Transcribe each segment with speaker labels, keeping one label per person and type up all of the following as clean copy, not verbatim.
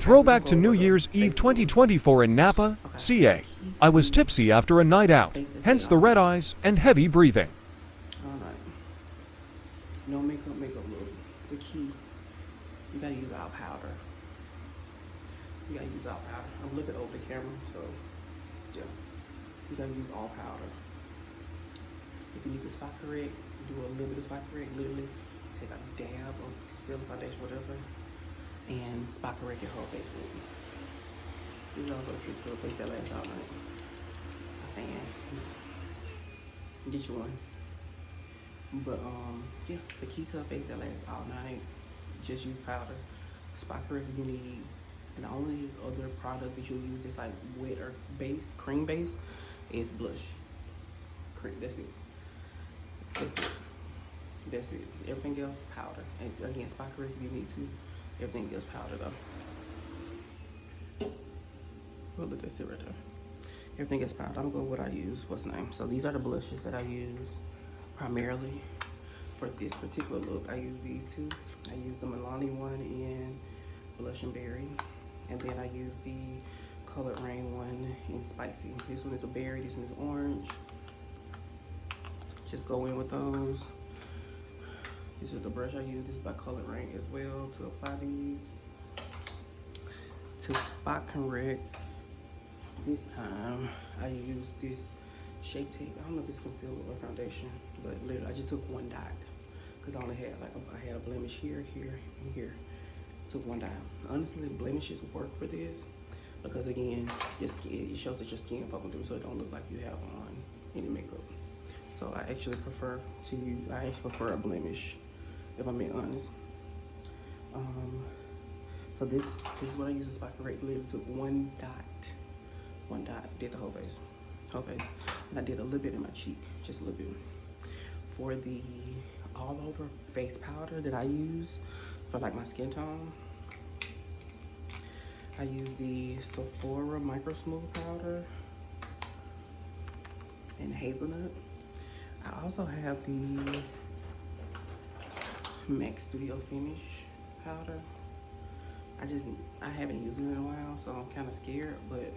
Speaker 1: Throwback to New Year's Eve 2024 in Napa, CA. I was tipsy after a night out, hence the red eyes and heavy breathing.
Speaker 2: Alright. No makeup look. The key, you gotta use our powder. You gotta use all powder. I'm looking over the camera, so yeah. You gotta use all powder. If you need the spot correct, do a little bit of spot correct. Literally take a dab of concealer, foundation, whatever, and spot correct your whole face with it. This is also a trick to a face that lasts all night. A fan. Get you one. But yeah, the key to a face that lasts all night, just use powder. Spot correct you need. And the only other product that you'll use that's like wet or base, cream base, is blush. Cream, that's it. That's it. That's it. Everything else, powder. And again, spot correct if you need to. Everything else, powder though. Well, look, that's it right there. Everything else, powder. I'm going to go with what I use. What's the name? So these are the blushes that I use primarily for this particular look. I use these two. I use the Milani one in Blush and Berry. And then I use the Colored Rain one in Spicy. This one is a berry, this one is orange. Just go in with those. This is the brush I use. This is by Colored Rain as well to apply these. To spot correct, this time I use this Shape Tape. I don't know if it's concealer or foundation, but literally I just took one dot because I only had I had a blemish here, here, and here. Took one dot. Honestly, blemishes work for this because again, your skin, it shows that your skin poking through, so it don't look like you have on any makeup. So I actually prefer a blemish, if I'm being honest. So this is what I use to spot correct. Literally took one dot, did the whole face, and I did a little bit in my cheek, just a little bit. For the all over face powder that I use for like my skin tone, I use the Sephora Micro Smooth powder in hazelnut. I also have the MAC Studio Finish powder. I haven't used it in a while, so I'm kind of scared, but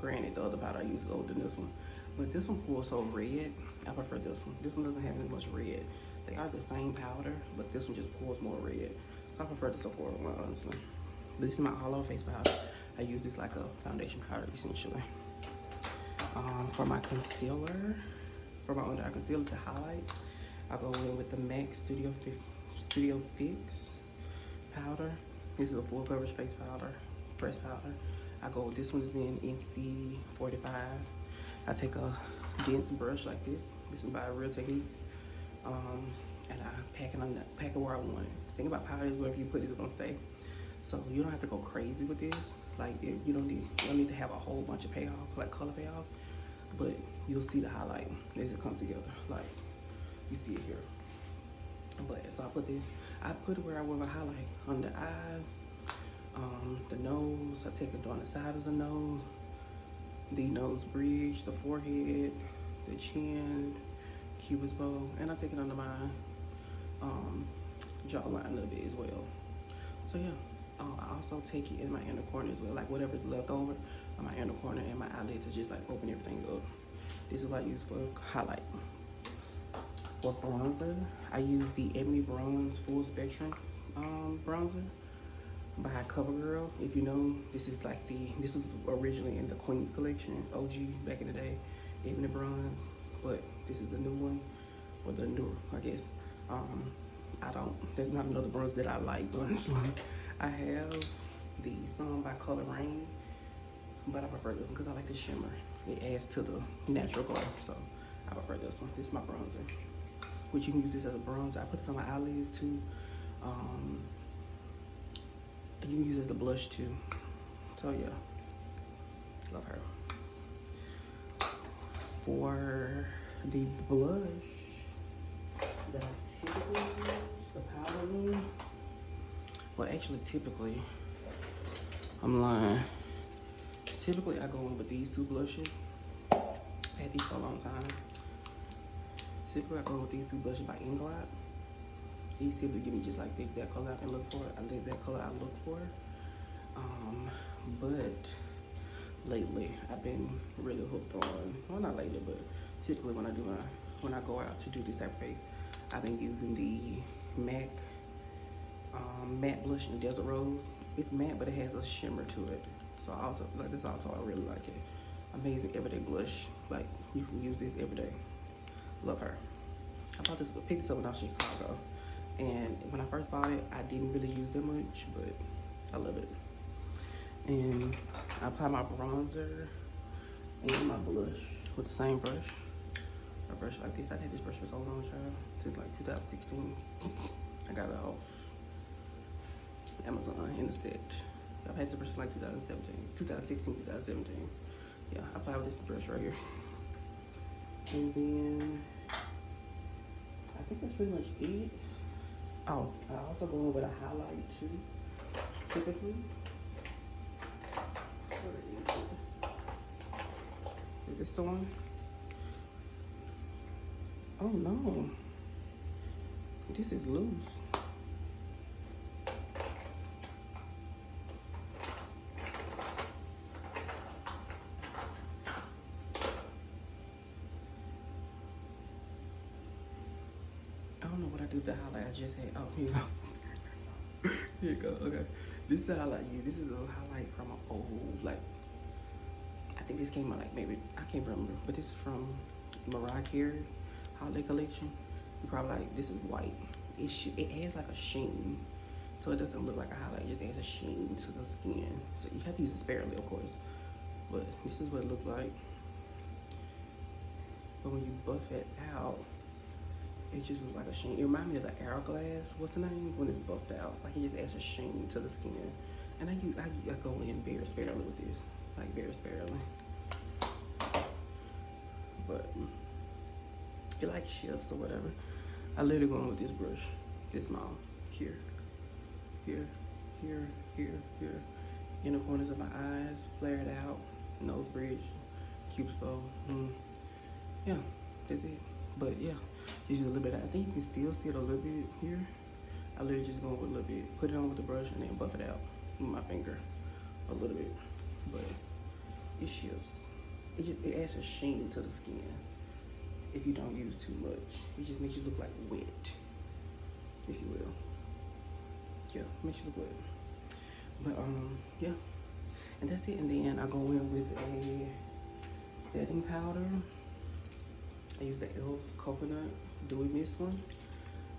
Speaker 2: granted, the other powder I use is older than this one. But this one pulls so red, I prefer this one. This one doesn't have as much red. They are the same powder, but this one just pulls more red. So I prefer the Sephora one, honestly. This is my all over face powder. I use this like a foundation powder, essentially. For my concealer, for my under eye concealer to highlight, I go in with the MAC Studio Fix powder. This is a full coverage face powder, pressed powder. I go with this one is in NC 45. I take a dense brush like this. This is by Real Techniques. And I pack it where I want it. The thing about powder is wherever you put it, it's gonna stay. So you don't have to go crazy with this. Like you don't need to have a whole bunch of payoff, like color payoff, but you'll see the highlight as it comes together. Like you see it here. But so I put it where I want my highlight, on the eyes, the nose. I take it on the side of the nose, the nose bridge, the forehead, the chin, cupid's bow, and I take it under my jawline a little bit as well. So yeah, I also take it in my inner corner as well, like whatever's left over on my inner corner and my eyelids to just like open everything up. This is what I use for highlight. For bronzer, I use the Ebony Bronze Full Spectrum bronzer by CoverGirl. If you know, this is originally in the Queen's collection, OG back in the day, Ebony Bronze, but this is the new one, or the newer, I guess. There's not another bronze that I like, honestly. I have the Sun by Color Rain, but I prefer this one because I like the shimmer. It adds to the natural glow, so I prefer this one. This is my bronzer, which you can use this as a bronzer. I put this on my eyelids too. You can use it as a blush too. So yeah, love her. For the blush that I typically use, the powder one. Well, actually, typically, I'm lying. Typically, I go in with these two blushes. I've had these for a long time. Typically, I go with these two blushes by Inglot. These typically give me just like the exact color I can look for, and the exact color I look for. But lately, I've been really hooked on, well, not lately, but typically when I go out to do this type of face, I've been using the MAC matte blush in Desert Rose. It's matte, but it has a shimmer to it. So also, like, this also, I really like it. Amazing everyday blush. Like, you can use this every day. Love her. I picked this up when I was in Chicago. And when I first bought it, I didn't really use that much, but I love it. And I apply my bronzer and my blush with the same brush. A brush like this. I had this brush for so long, child. Since like 2016. I got it off Amazon in the set. I've had this brush like 2016, 2017. Yeah, I apply with this brush right here. And then I think that's pretty much it. Oh, I also go in with a highlight too, typically. Is this the one? Oh no, this is loose. I don't know what I do with the highlight I just had. Oh, here you go. Here you go. Okay. This is the highlight I use. This is a highlight from an old, like, I think this came out like maybe, I can't remember, but this is from Mariah Carey holiday collection. You probably like, this is white. It adds like a sheen. So it doesn't look like a highlight, it just adds a sheen to the skin. So you have to use it sparingly, of course. But this is what it looks like. But when you buff it out, it just looks like a sheen. It reminds me of the Hourglass, what's the name? When it's buffed out. Like, it just adds a sheen to the skin. And I go in very sparingly with this. Like, very sparingly. But it like shifts or whatever. I literally go in with this brush. This small. Here. Here. Here. Here. Here. In the corners of my eyes. Flare it out. Nose bridge. Cupid's bow. Yeah. That's it. But yeah. Just use a little bit. I think you can still see it a little bit here. I literally just go with a little bit. Put it on with the brush and then buff it out with my finger. A little bit. But it shifts. It adds a sheen to the skin if you don't use too much. It just makes you look like wet, if you will. Yeah, makes you look wet. But yeah, and that's it. And then I go in with a setting powder. I use the e.l.f. coconut dewy mist one.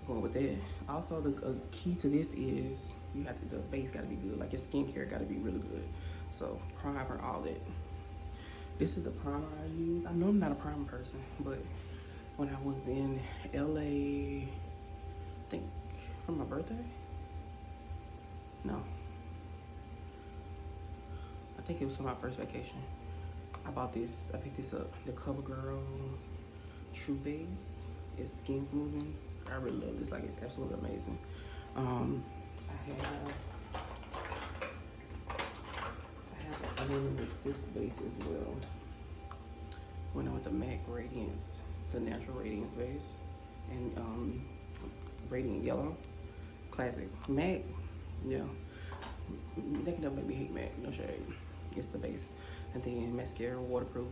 Speaker 2: Going with that. Also, the key to this is the base got to be good. Like, your skincare got to be really good. So primer, all that. This is the primer I use. I know I'm not a primer person, but when I was in LA, I think for my birthday? No. I think it was for my first vacation. I bought this, I picked this up. The CoverGirl True Base. It's skin smoothing. I really love this, like, it's absolutely amazing. I have with this base as well. Went on with the MAC Radiance, the Natural Radiance base, and Radiant Yellow, classic. MAC, yeah, they can never make me hate MAC, no shade. It's the base. And then mascara, waterproof,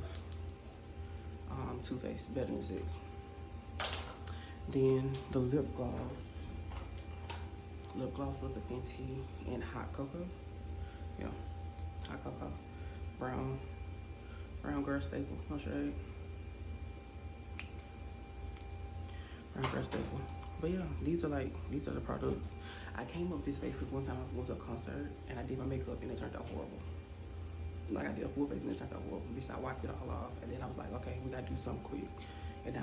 Speaker 2: Too Faced, better than 6. Then the lip gloss. Lip gloss was the Fenty and Hot Cocoa. Yeah, Hot Cocoa. Brown girl staple, no shade. Brown girl staple. But yeah, these are the products. I came up with this face because one time I went to a concert and I did my makeup and it turned out horrible. Like, I did a full face and it turned out horrible. Bitch, I wiped it all off and then I was like, okay, we gotta do something quick. And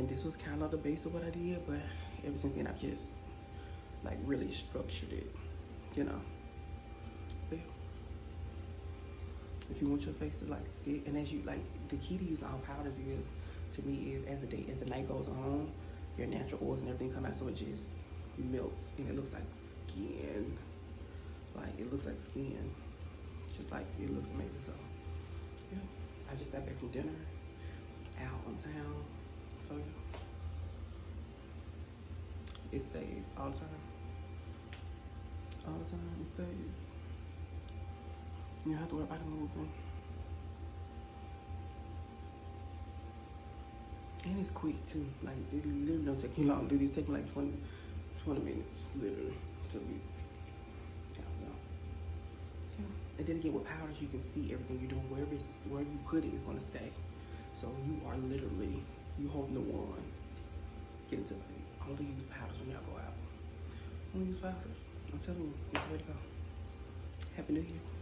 Speaker 2: this was kind of the base of what I did, but ever since then I've just like really structured it, you know. But if you want your face to like sit, and as you like, the key to using all powders is, to me, is as the night goes on, your natural oils and everything come out, so it just melts and it looks like skin. Like, it looks like skin. It's just like, it looks amazing. So yeah, I just got back from dinner, out on town, so yeah. It stays all the time. All the time, it stays. You don't have to worry about it moving. And it's quick too. Like it literally don't take you long. Do these take me like 20 minutes, literally, to be. And then again, with powders, you can see everything you're doing. Wherever you put it is gonna stay. So you are literally holding the wand. Get into it. Only use powders when y'all go out. Only use powders. I'm telling you, it's the way to go. Happy New Year.